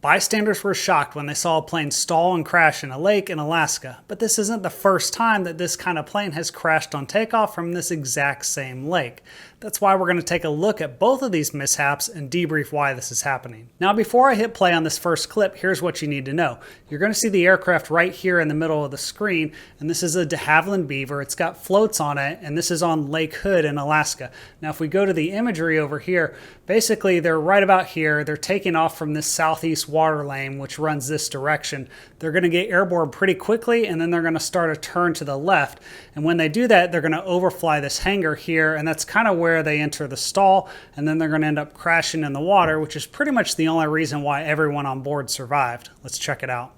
Bystanders were shocked when they saw a plane stall and crash in a lake in Alaska, but this isn't the first time that this kind of plane has crashed on takeoff from this exact same lake. That's why we're going to take a look at both of these mishaps and debrief why this is happening. Now, before I hit play on this first clip, here's what you need to know. You're going to see the aircraft right here in the middle of the screen, and this is a Havilland Beaver. It's got floats on it, and this is on Lake Hood in Alaska. Now, if we go to the imagery over here, basically they're right about here. They're taking off from this southeast water lane, which runs this direction. They're going to get airborne pretty quickly, and then they're going to start a turn to the left. And when they do that, they're going to overfly this hangar here, and that's kind of where they enter the stall, and then they're going to end up crashing in the water, which is pretty much the only reason why everyone on board survived. Let's check it out.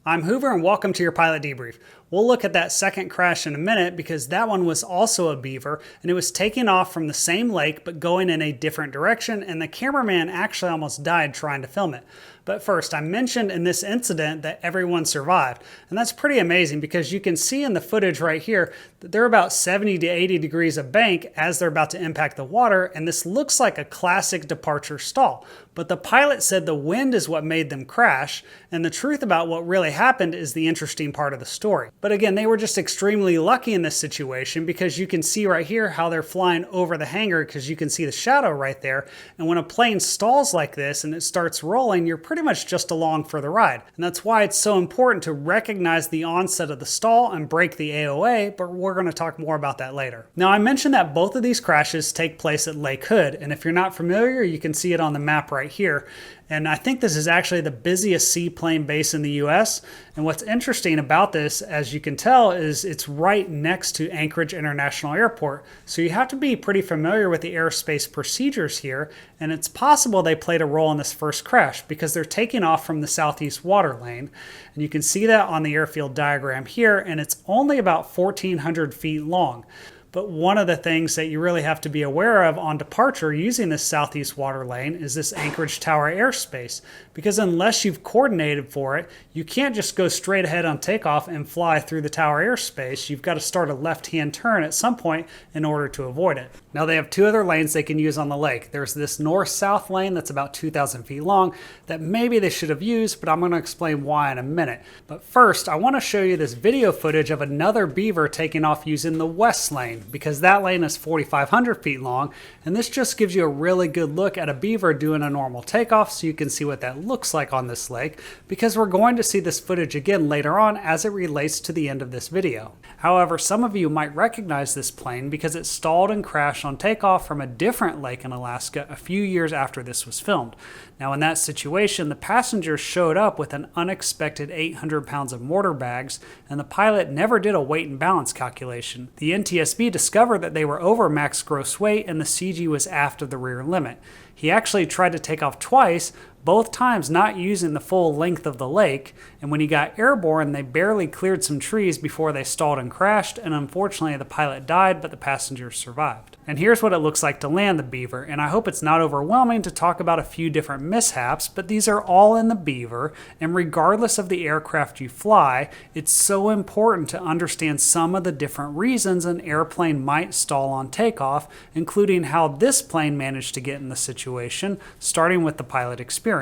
I'm Hoover and welcome to your pilot debrief. We'll look at that second crash in a minute because that one was also a Beaver and it was taking off from the same lake but going in a different direction, and the cameraman actually almost died trying to film it. But first, I mentioned in this incident that everyone survived, and that's pretty amazing because you can see in the footage right here that they're about 70 to 80 degrees of bank as they're about to impact the water, and this looks like a classic departure stall. But the pilot said the wind is what made them crash, and the truth about what really happened is the interesting part of the story. But again, they were just extremely lucky in this situation because you can see right here how they're flying over the hangar because you can see the shadow right there, and when a plane stalls like this and it starts rolling, you're pretty much just along for the ride. And that's why it's so important to recognize the onset of the stall and break the AOA, but we're going to talk more about that later. Now, I mentioned that both of these crashes take place at Lake Hood, and if you're not familiar, you can see it on the map right here. And I think this is actually the busiest seaplane base in the US. And what's interesting about this, as you can tell, is it's right next to Anchorage International Airport. So you have to be pretty familiar with the airspace procedures here. And it's possible they played a role in this first crash because they're taking off from the southeast water lane. And you can see that on the airfield diagram here. And it's only about 1,400 feet long. But one of the things that you really have to be aware of on departure using this southeast water lane is this Anchorage Tower airspace. Because unless you've coordinated for it, you can't just go straight ahead on takeoff and fly through the tower airspace. You've got to start a left-hand turn at some point in order to avoid it. Now they have two other lanes they can use on the lake. There's this north-south lane that's about 2,000 feet long that maybe they should have used, but I'm going to explain why in a minute. But first, I want to show you this video footage of another Beaver taking off using the west lane, because that lane is 4,500 feet long, and this just gives you a really good look at a Beaver doing a normal takeoff so you can see what that looks like on this lake, because we're going to see this footage again later on as it relates to the end of this video. However, some of you might recognize this plane because it stalled and crashed on takeoff from a different lake in Alaska a few years after this was filmed. Now in that situation, the passengers showed up with an unexpected 800 pounds of mortar bags, and the pilot never did a weight and balance calculation. The NTSB discovered that they were over max gross weight and the CG was aft of the rear limit. He actually tried to take off twice, both times not using the full length of the lake, and when he got airborne, they barely cleared some trees before they stalled and crashed, and unfortunately the pilot died, but the passengers survived. And here's what it looks like to land the Beaver, and I hope it's not overwhelming to talk about a few different mishaps, but these are all in the Beaver, and regardless of the aircraft you fly, it's so important to understand some of the different reasons an airplane might stall on takeoff, including how this plane managed to get in the situation, starting with the pilot experience.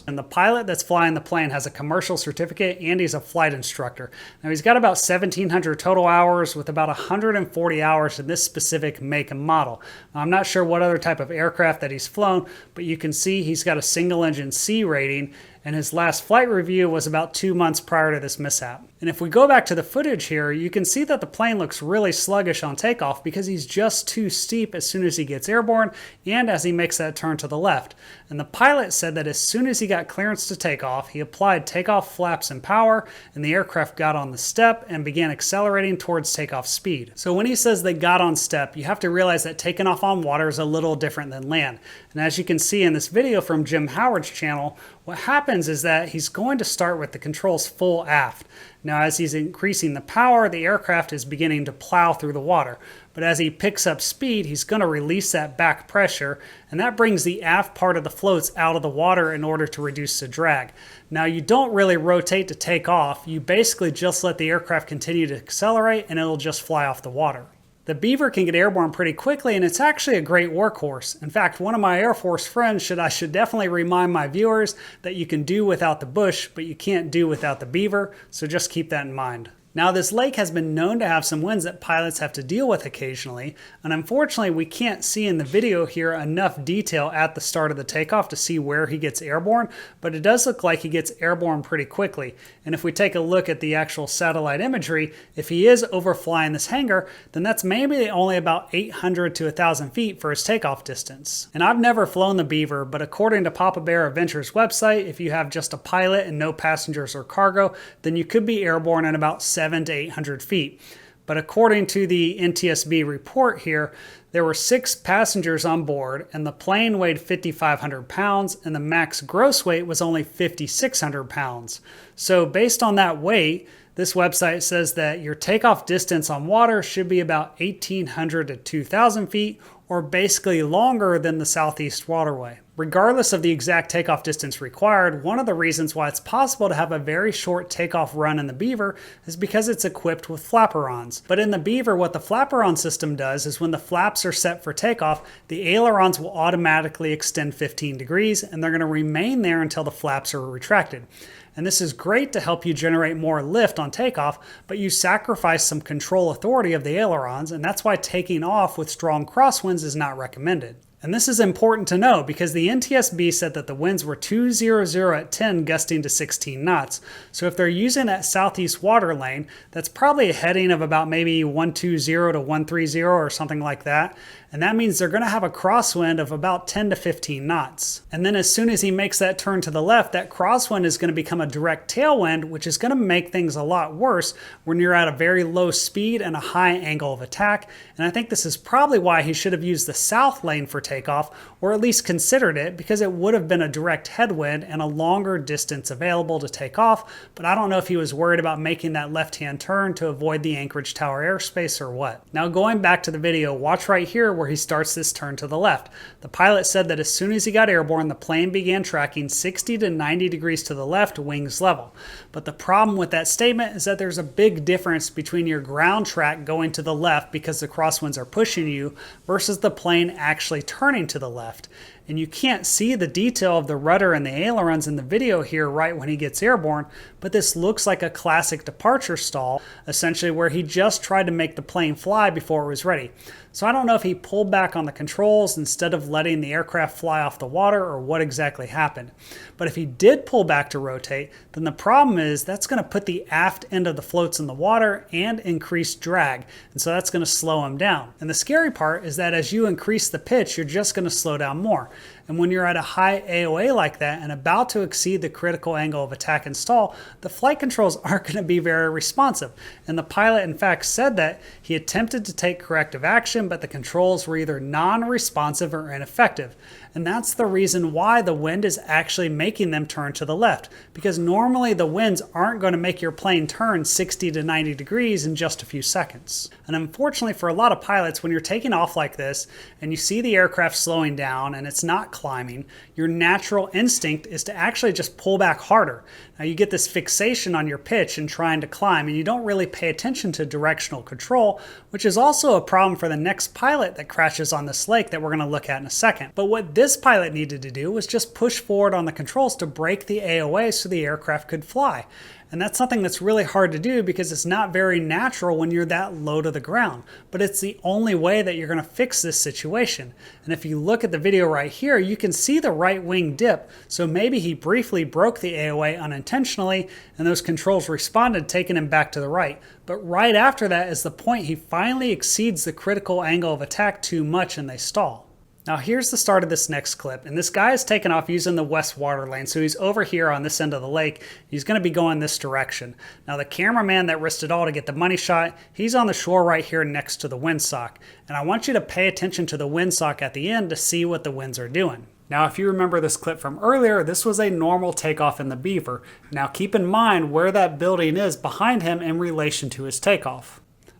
And the pilot that's flying the plane has a commercial certificate and he's a flight instructor. Now he's got about 1,700 total hours with about 140 hours in this specific make and model. Now, I'm not sure what other type of aircraft that he's flown, but you can see he's got a single engine C rating, and his last flight review was about 2 months prior to this mishap. And if we go back to the footage here, you can see that the plane looks really sluggish on takeoff because he's just too steep as soon as he gets airborne and as he makes that turn to the left. And the pilot said that as soon as he got clearance to take off, he applied takeoff flaps and power, and the aircraft got on the step and began accelerating towards takeoff speed. So when he says they got on step, you have to realize that taking off on water is a little different than land. And as you can see in this video from Jim Howard's channel, what happened happens is that he's going to start with the controls full aft. Now, as he's increasing the power, the aircraft is beginning to plow through the water. But as he picks up speed, he's going to release that back pressure, and that brings the aft part of the floats out of the water in order to reduce the drag. Now, you don't really rotate to take off. You basically just let the aircraft continue to accelerate, and it'll just fly off the water. The Beaver can get airborne pretty quickly, and it's actually a great workhorse. In fact, one of my Air Force friends I should definitely remind my viewers that you can do without the Bush, but you can't do without the Beaver, so just keep that in mind. Now, this lake has been known to have some winds that pilots have to deal with occasionally, and unfortunately we can't see in the video here enough detail at the start of the takeoff to see where he gets airborne, but it does look like he gets airborne pretty quickly. And if we take a look at the actual satellite imagery, if he is overflying this hangar, then that's maybe only about 800 to 1,000 feet for his takeoff distance. And I've never flown the Beaver, but according to Papa Bear Adventures website, if you have just a pilot and no passengers or cargo, then you could be airborne at about 700 to 800 feet. But according to the NTSB report here, there were 6 passengers on board, and the plane weighed 5,500 pounds, and the max gross weight was only 5,600 pounds. So based on that weight, this website says that your takeoff distance on water should be about 1,800 to 2,000 feet, or basically longer than the Southeast Waterway. Regardless of the exact takeoff distance required, one of the reasons why it's possible to have a very short takeoff run in the Beaver is because it's equipped with flaperons. But in the Beaver, what the flaperon system does is when the flaps are set for takeoff, the ailerons will automatically extend 15 degrees, and they're going to remain there until the flaps are retracted. And this is great to help you generate more lift on takeoff, but you sacrifice some control authority of the ailerons, and that's why taking off with strong crosswinds is not recommended. And this is important to know because the NTSB said that the winds were 200 at 10 gusting to 16 knots. So if they're using that southeast water lane, that's probably a heading of about maybe 120 to 130 or something like that. And that means they're going to have a crosswind of about 10 to 15 knots. And then as soon as he makes that turn to the left, that crosswind is going to become a direct tailwind, which is going to make things a lot worse when you're at a very low speed and a high angle of attack. And I think this is probably why he should have used the south lane for takeoff, or at least considered it, because it would have been a direct headwind and a longer distance available to take off. But I don't know if he was worried about making that left-hand turn to avoid the Anchorage Tower airspace or what. Now going back to the video, watch right here where he starts this turn to the left. The pilot said that as soon as he got airborne, the plane began tracking 60 to 90 degrees to the left, wings level. But the problem with that statement is that there's a big difference between your ground track going to the left because the crosswinds are pushing you versus the plane actually turning to the left. And you can't see the detail of the rudder and the ailerons in the video here right when he gets airborne, but this looks like a classic departure stall, essentially where he just tried to make the plane fly before it was ready. So I don't know if he pulled back on the controls instead of letting the aircraft fly off the water or what exactly happened. But if he did pull back to rotate, then the problem is that's going to put the aft end of the floats in the water and increase drag. And so that's going to slow him down. And the scary part is that as you increase the pitch, you're just going to slow down more. And when you're at a high AOA like that and about to exceed the critical angle of attack and stall, the flight controls aren't going to be very responsive. And the pilot, in fact, said that he attempted to take corrective action, but the controls were either non-responsive or ineffective. And that's the reason why the wind is actually making them turn to the left, because normally the winds aren't going to make your plane turn 60 to 90 degrees in just a few seconds. And unfortunately for a lot of pilots, when you're taking off like this and you see the aircraft slowing down and it's not climbing, your natural instinct is to actually just pull back harder. Now you get this fixation on your pitch and trying to climb, and you don't really pay attention to directional control, which is also a problem for the next pilot that crashes on this lake that we're going to look at in a second. But what this pilot needed to do was just push forward on the controls to break the AOA so the aircraft could fly. And that's something that's really hard to do because it's not very natural when you're that low to the ground. But it's the only way that you're going to fix this situation. And if you look at the video right here, you can see the right wing dip. So maybe he briefly broke the AOA unintentionally and those controls responded, taking him back to the right. But right after that is the point he finally exceeds the critical angle of attack too much and they stall. Now here's the start of this next clip, and this guy is taking off using the west water lane, so he's over here on this end of the lake. He's going to be going this direction. Now the cameraman that risked it all to get the money shot, he's on the shore right here next to the windsock. And I want you to pay attention to the windsock at the end to see what the winds are doing. Now, if you remember this clip from earlier, this was a normal takeoff in the Beaver. Now keep in mind where that building is behind him in relation to his takeoff.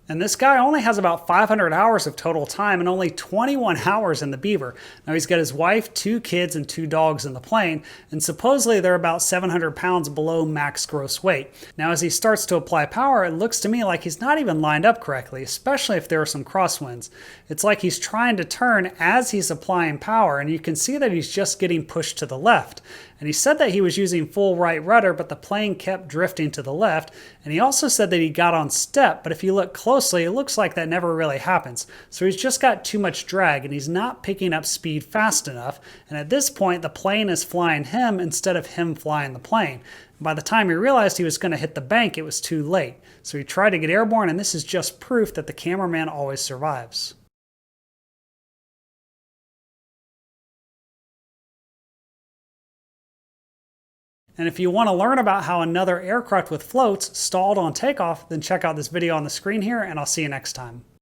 And this guy only has about 500 hours of total time and only 21 hours in the Beaver. Now he's got his wife, 2 kids, and 2 dogs in the plane, and supposedly they're about 700 pounds below max gross weight. Now as he starts to apply power, it looks to me like he's not even lined up correctly, especially if there are some crosswinds. It's like he's trying to turn as he's applying power, and you can see that he's just getting pushed to the left. And he said that he was using full right rudder, but the plane kept drifting to the left. And he also said that he got on step, but if you look closely, it looks like that never really happens. So he's just got too much drag and he's not picking up speed fast enough. And at this point, the plane is flying him instead of him flying the plane. And by the time he realized he was going to hit the bank, it was too late. So he tried to get airborne, and this is just proof that the cameraman always survives. And if you want to learn about how another aircraft with floats stalled on takeoff, then check out this video on the screen here, and I'll see you next time.